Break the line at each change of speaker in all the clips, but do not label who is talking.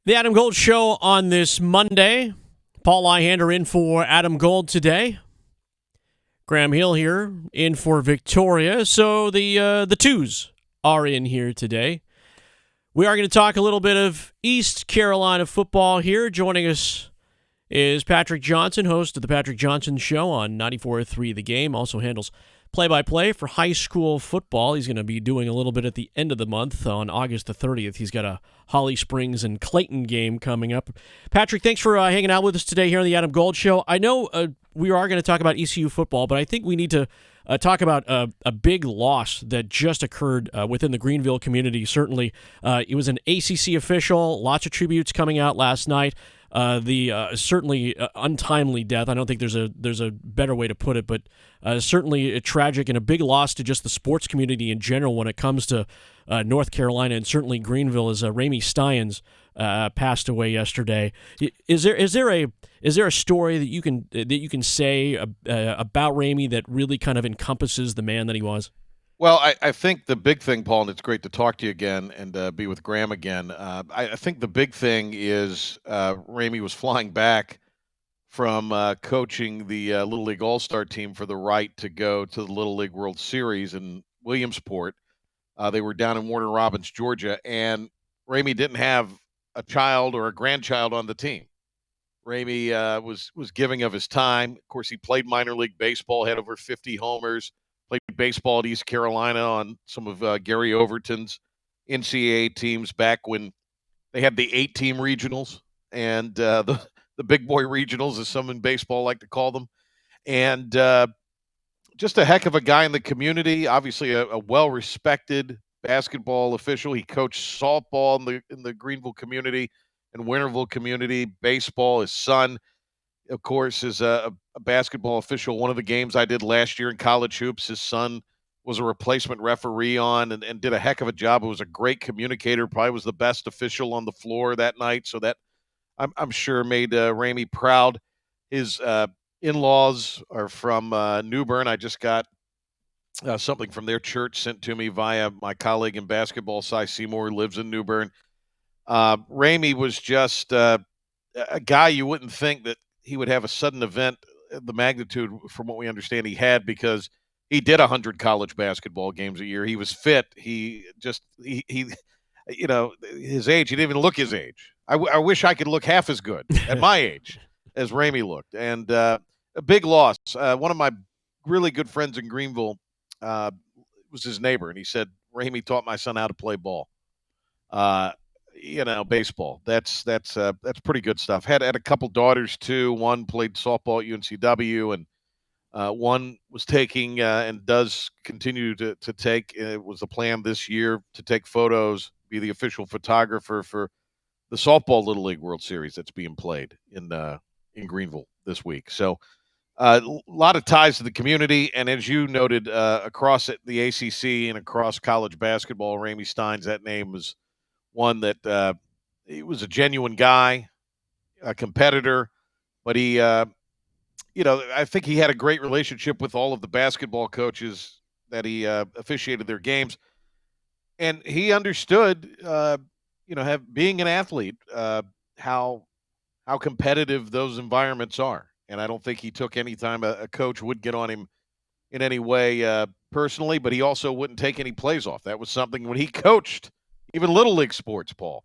The Adam Gold Show on this Monday. Paul Ihander in for Adam Gold today. Graham Hill here in for Victoria. So the twos are in here today. We are going to talk a little bit of East Carolina football here. Joining us is Patrick Johnson, host of the Patrick Johnson Show on 94.3 The Game. Also handles play-by-play for high school football. He's going to be doing a little bit at the end of the month on August the 30th. He's got a Holly Springs and Clayton game coming up. Patrick, thanks for hanging out with us today here on the Adam Gold Show. I know we are going to talk about ECU football, but I think we need to talk about a big loss that just occurred within the Greenville community. Certainly, it was an ACC official. Lots of tributes coming out last night. The certainly untimely death. I don't think there's a better way to put it, but certainly a tragic and a big loss to just the sports community in general when it comes to North Carolina and certainly Greenville, as Remy Stein passed away yesterday. Is there a story that you can say about Remy that really kind of encompasses the man that he was?
Well, I think the big thing, Paul, and it's great to talk to you again and be with Graham again. I think the big thing is Remy was flying back from coaching the Little League All-Star team for the right to go to the Little League World Series in Williamsport. They were down in Warner Robins, Georgia, and Remy didn't have a child or a grandchild on the team. Remy was giving of his time. Of course, he played minor league baseball, had over 50 homers. Played baseball at East Carolina on some of Gary Overton's NCAA teams back when they had the 8-team regionals and the big boy regionals, as some in baseball like to call them. And just a heck of a guy in the community, obviously a well-respected basketball official. He coached softball in the Greenville community and Winterville community, baseball. His son, of course, is a basketball official. One of the games I did last year in college hoops, his son was a replacement referee on and did a heck of a job. It was a great communicator, probably was the best official on the floor that night. So that I'm sure made Remy proud. His in-laws are from New Bern. I just got something from their church sent to me via my colleague in basketball, Cy Seymour, who lives in New Bern. Remy was just a guy you wouldn't think that he would have a sudden event, the magnitude from what we understand he had, because he did 100 college basketball games a year. He was fit. He you know, his age, he didn't even look his age. I wish I could look half as good at my age as Remy looked. And a big loss. One of my really good friends in Greenville was his neighbor, and he said, Remy taught my son how to play ball. Baseball. That's pretty good stuff. Had a couple daughters too. One played softball at UNCW, and one was taking and does continue to take. It was the plan this year to take photos, be the official photographer for the softball Little League World Series that's being played in Greenville this week. So a lot of ties to the community, and as you noted, across the ACC and across college basketball, Remy Stein, that name was one that he was a genuine guy, a competitor, but he, I think he had a great relationship with all of the basketball coaches that he officiated their games. And he understood, being an athlete, how competitive those environments are. And I don't think he took any time a coach would get on him in any way personally, but he also wouldn't take any plays off. That was something when he coached even Little League sports, Paul.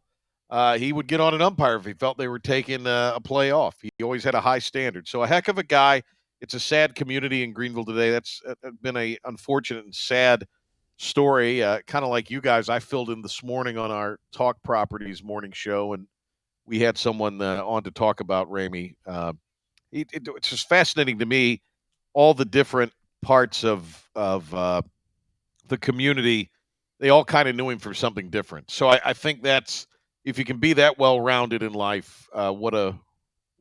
He would get on an umpire if he felt they were taking a play off. He always had a high standard. So a heck of a guy. It's a sad community in Greenville today. That's been a unfortunate and sad story. Kind of like you guys, I filled in this morning on our Talk Properties morning show, and we had someone on to talk about Remy. It's just fascinating to me, all the different parts of the community. They all kind of knew him for something different. So I think that's, if you can be that well-rounded in life, what a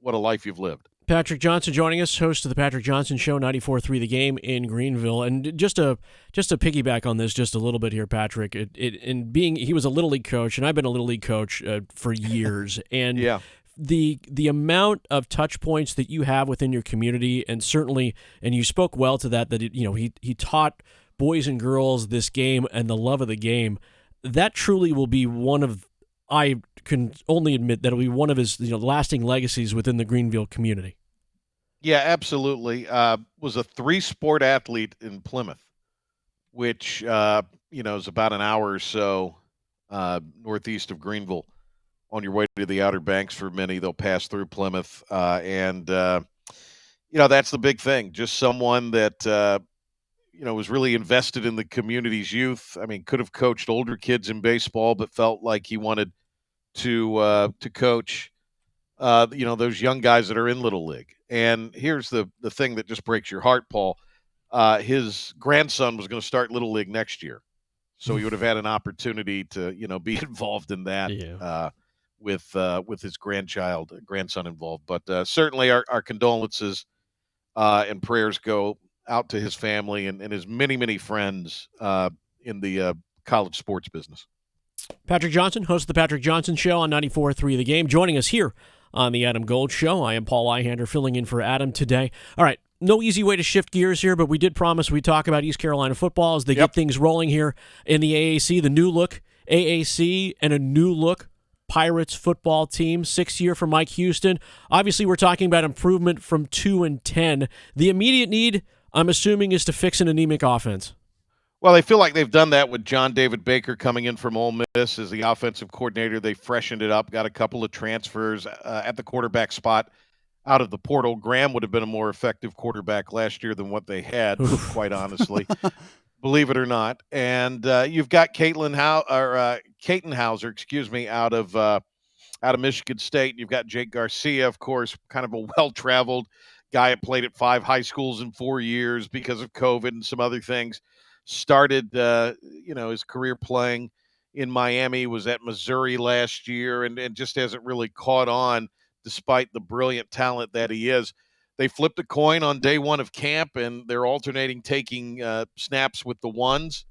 life you've lived.
Patrick Johnson joining us, host of the Patrick Johnson Show, 94.3 The Game in Greenville. And just to piggyback on this just a little bit here, Patrick, he was a Little League coach, and I've been a Little League coach for years. And
yeah.
The amount of touch points that you have within your community, and certainly, and you spoke well to that he taught boys and girls this game and the love of the game, that truly will be one of, I can only admit that it'll be one of his lasting legacies within the Greenville community.
Yeah, absolutely. Was a 3-sport athlete in Plymouth, which is about an hour or so northeast of Greenville. On your way to the Outer Banks for many, they'll pass through Plymouth, and that's the big thing. Just someone that was really invested in the community's youth. I mean, could have coached older kids in baseball, but felt like he wanted to coach those young guys that are in Little League. And here's the thing that just breaks your heart, Paul. His grandson was going to start Little League next year, so he would have had an opportunity to be involved in that.
Yeah.
With his grandson involved. But certainly our condolences and prayers go out to his family and his many, many friends in the college sports business.
Patrick Johnson, host of the Patrick Johnson Show on 94.3 The Game, joining us here on the Adam Gold Show. I am Paul Ihander, filling in for Adam today. All right, no easy way to shift gears here, but we did promise we'd talk about East Carolina football as they get things rolling here in the AAC, the new look AAC and a new look Pirates football team, 6th year for Mike Houston. Obviously, we're talking about improvement from 2-10. The immediate need, I'm assuming, is to fix an anemic offense.
Well, they feel like they've done that with John David Baker coming in from Ole Miss as the offensive coordinator. They freshened it up, got a couple of transfers at the quarterback spot out of the portal. Graham would have been a more effective quarterback last year than what they had, quite honestly. Believe it or not. And you've got Caden Hauser, out of Michigan State. You've got Jake Garcia, of course, kind of a well-traveled guy that played at 5 high schools in 4 years because of COVID and some other things. Started, his career playing in Miami, was at Missouri last year, and just hasn't really caught on despite the brilliant talent that he is. They flipped a coin on day one of camp, and they're alternating taking snaps with the ones.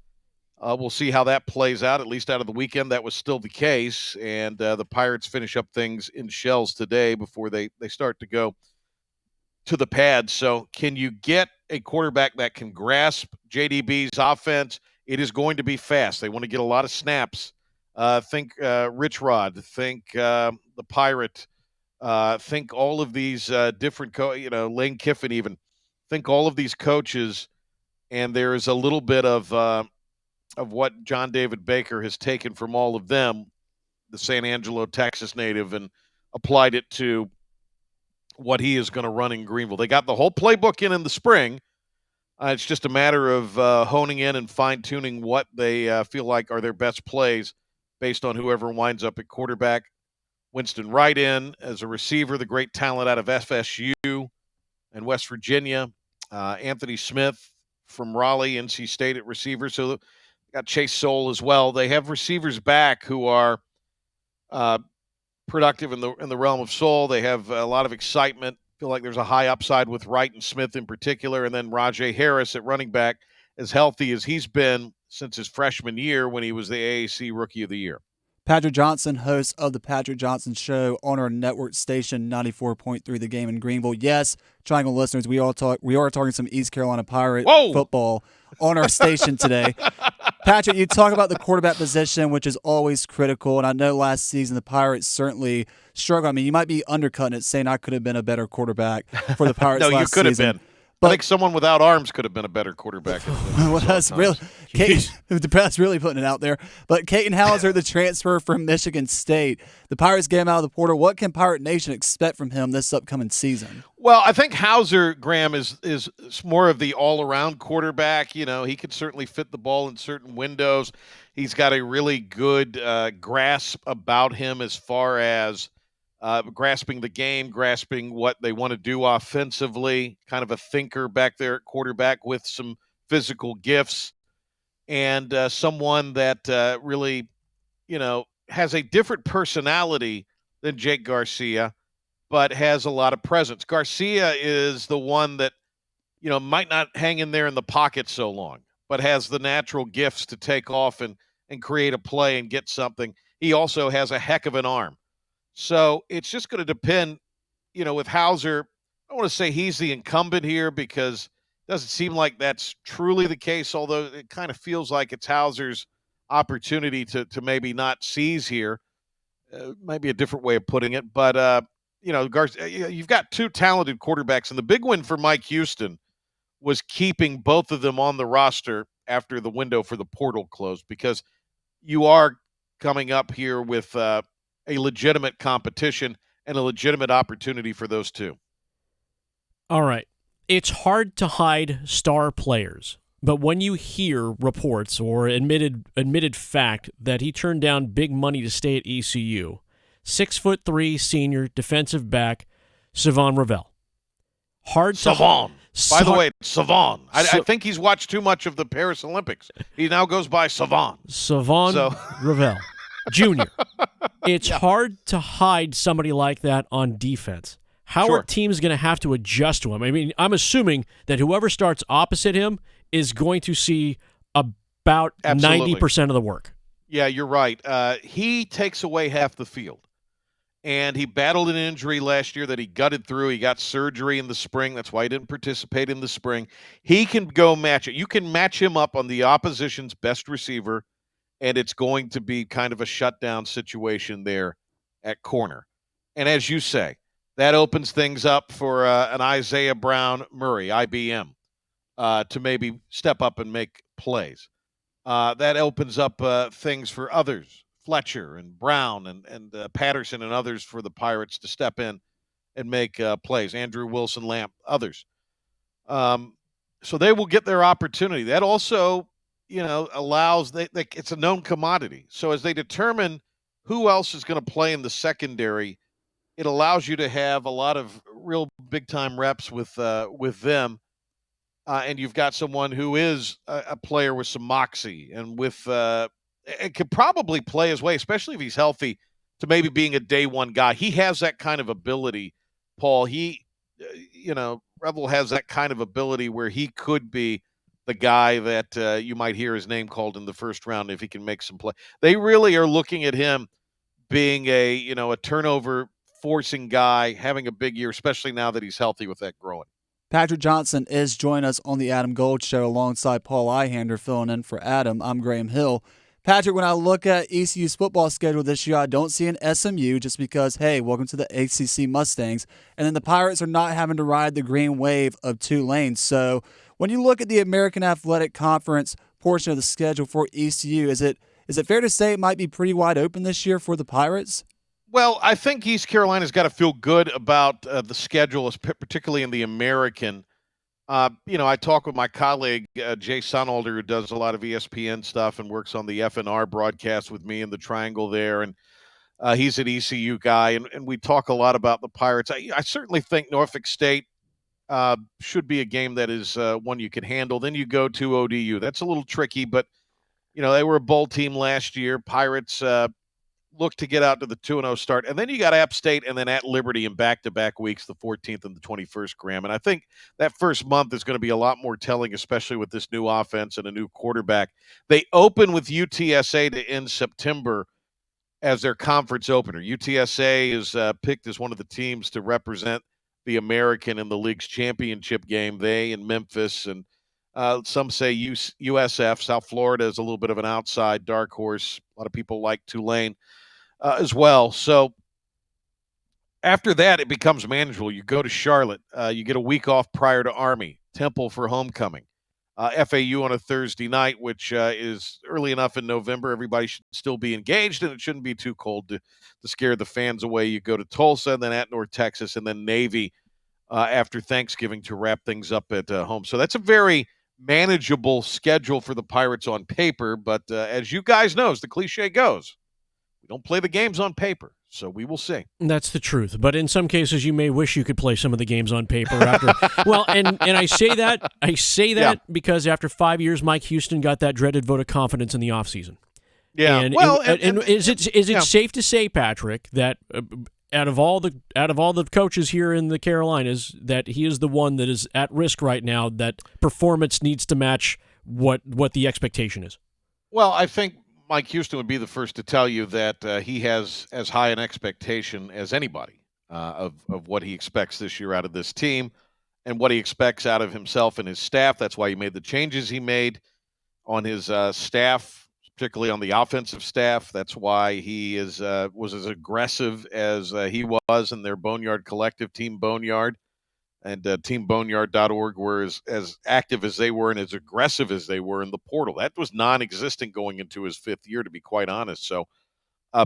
We'll see how that plays out, at least out of the weekend. That was still the case, and the Pirates finish up things in shells today before they start to go to the pads. So can you get a quarterback that can grasp JDB's offense? It is going to be fast. They want to get a lot of snaps. Think Rich Rod. Think the Pirate. Think all of these different Lane Kiffin even. Think all of these coaches, and there is a little bit of what John David Baker has taken from all of them, the San Angelo, Texas native, and applied it to what he is going to run in Greenville. They got the whole playbook in the spring. It's just a matter of honing in and fine-tuning what they feel like are their best plays based on whoever winds up at quarterback. Winston Wright in as a receiver, the great talent out of FSU and West Virginia. Anthony Smith from Raleigh, NC State at receiver. So got Chase Soule as well. They have receivers back who are productive in the realm of Soule. They have a lot of excitement. Feel like there's a high upside with Wright and Smith in particular. And then Rajay Harris at running back, as healthy as he's been since his freshman year when he was the AAC Rookie of the Year.
Patrick Johnson, host of the Patrick Johnson Show on our network station, 94.3 The Game in Greenville. Yes, Triangle listeners, we are talking some East Carolina Pirate football on our station today. Patrick, you talk about the quarterback position, which is always critical, and I know last season the Pirates certainly struggled. I mean, you might be undercutting it, saying I could have been a better quarterback for the Pirates
no,
last season.
No, you could have been. But I think someone without arms could have been a better quarterback.
Well, that's really the press really putting it out there. But Caden Hauser, the transfer from Michigan State, the Pirates get him out of the portal. What can Pirate Nation expect from him this upcoming season?
Well, I think Hauser, Graham, is more of the all-around quarterback. You know, he can certainly fit the ball in certain windows. He's got a really good grasp about him as far as grasping the game, grasping what they want to do offensively, kind of a thinker back there at quarterback with some physical gifts, and someone that really, has a different personality than Jake Garcia, but has a lot of presence. Garcia is the one that, might not hang in there in the pocket so long, but has the natural gifts to take off and create a play and get something. He also has a heck of an arm. So it's just going to depend, with Hauser. I don't want to say he's the incumbent here because it doesn't seem like that's truly the case, although it kind of feels like it's Hauser's opportunity to maybe not seize here. might be a different way of putting it, but you've got two talented quarterbacks, and the big win for Mike Houston was keeping both of them on the roster after the window for the portal closed, because you are coming up here with a legitimate competition and a legitimate opportunity for those two.
All right. It's hard to hide star players, but when you hear reports or admitted fact that he turned down big money to stay at ECU, 6'3" senior defensive back Savon Ravel.
Savon. By the way, Savon. I think he's watched too much of the Paris Olympics. He now goes by Savon.
Savon Ravel Jr. It's hard to hide somebody like that on defense. How are teams going to have to adjust to him? I mean, I'm assuming that whoever starts opposite him is going to see about 90% of the work.
Yeah, you're right. He takes away half the field. And he battled an injury last year that he gutted through. He got surgery in the spring. That's why he didn't participate in the spring. He can go match it. You can match him up on the opposition's best receiver, and it's going to be kind of a shutdown situation there at corner. And as you say, that opens things up for an Isaiah Brown Murray, IBM, to maybe step up and make plays. That opens up things for others. Fletcher and Brown and Patterson and others for the Pirates to step in and make plays. Andrew Wilson, Lamp, others. So they will get their opportunity. That also, allows it's a known commodity. So as they determine who else is going to play in the secondary, it allows you to have a lot of real big time reps with them. And you've got someone who is a player with some moxie and with it could probably play his way, especially if he's healthy, to maybe being a day one guy. He has that kind of ability, Paul. Revel has that kind of ability where he could be the guy that you might hear his name called in the first round if he can make some play. They really are looking at him being a turnover forcing guy, having a big year, especially now that he's healthy with that growing.
Patrick Johnson is joining us on the Adam Gold Show alongside Paul Ihander filling in for Adam. I'm Graham Hill. Patrick, when I look at ECU's football schedule this year, I don't see an SMU just because, hey, welcome to the ACC Mustangs. And then the Pirates are not having to ride the green wave of Tulane. So when you look at the American Athletic Conference portion of the schedule for ECU, is it fair to say it might be pretty wide open this year for the Pirates?
Well, I think East Carolina's got to feel good about the schedule, particularly in the American. I talk with my colleague, Jay Sonalder, who does a lot of ESPN stuff and works on the FNR broadcast with me in the Triangle there. And he's an ECU guy, and we talk a lot about the Pirates. I certainly think Norfolk State should be a game that is one you can handle. Then you go to ODU. That's a little tricky, but, they were a bowl team last year. Pirates look to get out to the 2-0 start. And then you got App State and then at Liberty in back-to-back weeks, the 14th and the 21st, Graham. And I think that first month is going to be a lot more telling, especially with this new offense and a new quarterback. They open with UTSA to end September as their conference opener. UTSA is picked as one of the teams to represent the American in the league's championship game. They and Memphis and some say USF. South Florida is a little bit of an outside dark horse. A lot of people like Tulane as well. So after that, it becomes manageable. You go to Charlotte. You get a week off prior to Army. Temple for homecoming. FAU on a Thursday night, which is early enough in November. Everybody should still be engaged, and it shouldn't be too cold to scare the fans away. You go to Tulsa, and then at North Texas, and then Navy after Thanksgiving to wrap things up at home. So that's a very manageable schedule for the Pirates on paper. But as you guys know, as the cliche goes, we don't play the games on paper. So we will see.
That's the truth. But in some cases, you may wish you could play some of the games on paper after. Well, and I say that because after 5 years, Mike Houston got that dreaded vote of confidence in the offseason.
Yeah.
And,
well,
is it safe to say, Patrick, that out of all the coaches here in the Carolinas, that he is the one that is at risk right now, that performance needs to match what the expectation is?
Well, I think Mike Houston would be the first to tell you that he has as high an expectation as anybody of what he expects this year out of this team and what he expects out of himself and his staff. That's why he made the changes he made on his staff, particularly on the offensive staff. That's why he was as aggressive as he was in their Boneyard Collective, Team Boneyard, and teamboneyard.org were as active as they were and as aggressive as they were in the portal. That was non-existent going into his 5th year, to be quite honest. So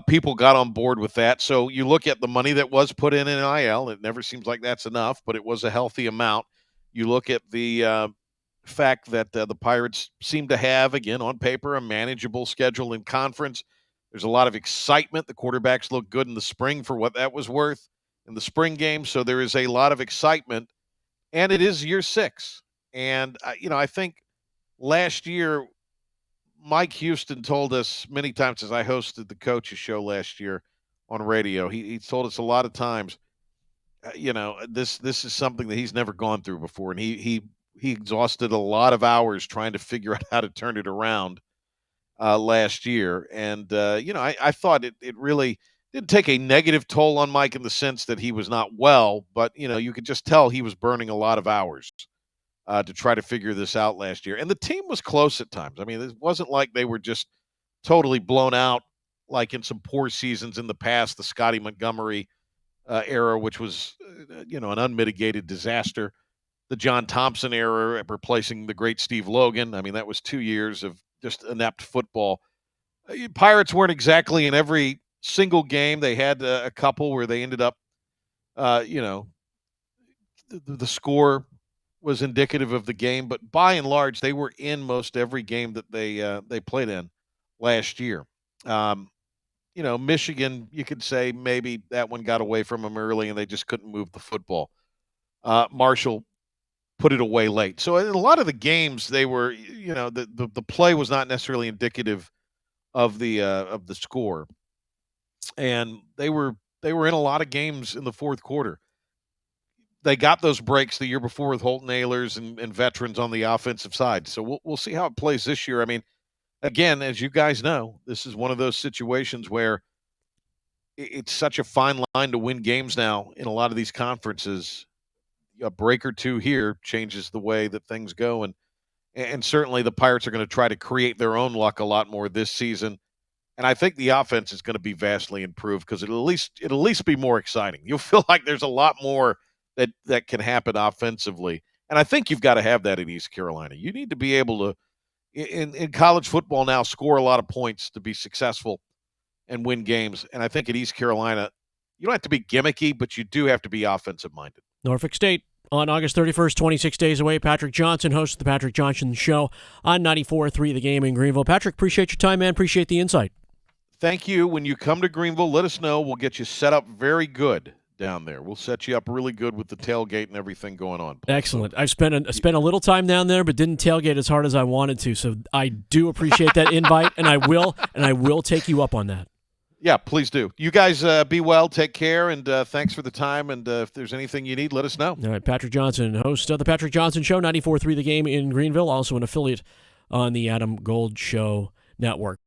people got on board with that. So you look at the money that was put in NIL. It never seems like that's enough, but it was a healthy amount. You look at the fact that the Pirates seem to have, again, on paper, a manageable schedule in conference. There's a lot of excitement. The quarterbacks look good in the spring for what that was worth in the spring game. So there is a lot of excitement, and it is year 6. And, I think last year, Mike Houston told us many times, as I hosted the coaches show last year on radio, he told us a lot of times, this is something that he's never gone through before. And he exhausted a lot of hours trying to figure out how to turn it around last year. And, I thought it really didn't take a negative toll on Mike in the sense that he was not well, but, you could just tell he was burning a lot of hours to try to figure this out last year. And the team was close at times. I mean, it wasn't like they were just totally blown out like in some poor seasons in the past, the Scotty Montgomery era, which was, an unmitigated disaster. The John Thompson era, replacing the great Steve Logan. I mean, that was 2 years of just inept football. Pirates weren't exactly in every single game. They had a couple where they ended up, the score was indicative of the game, but by and large, they were in most every game that they played in last year. Michigan, you could say maybe that one got away from them early and they just couldn't move the football. Marshall put it away late. So in a lot of the games, they were, the play was not necessarily indicative of the score, and they were in a lot of games in the fourth quarter. They got those breaks the year before with Holton Ahlers and veterans on the offensive side. So we'll see how it plays this year. I mean, again, as you guys know, this is one of those situations where it's such a fine line to win games now in a lot of these conferences. A break or two here changes the way that things go. And certainly the Pirates are going to try to create their own luck a lot more this season. And I think the offense is going to be vastly improved because it'll at least be more exciting. You'll feel like there's a lot more that can happen offensively. And I think you've got to have that in East Carolina. You need to be able to, in college football now, score a lot of points to be successful and win games. And I think at East Carolina, you don't have to be gimmicky, but you do have to be offensive-minded.
Norfolk State on August 31st, 26 days away. Patrick Johnson, host of the Patrick Johnson Show on 94.3 The Game in Greenville. Patrick, appreciate your time, man. Appreciate the insight.
Thank you. When you come to Greenville, let us know. We'll get you set up very good down there. We'll set you up really good with the tailgate and everything going on.
Excellent. I've spent a little time down there, but didn't tailgate as hard as I wanted to. So I do appreciate that invite, and I will take you up on that.
Yeah, please do. You guys be well, take care, and thanks for the time. And if there's anything you need, let us know.
All right, Patrick Johnson, host of the Patrick Johnson Show, 94.3 The Game in Greenville, also an affiliate on the Adam Gold Show Network.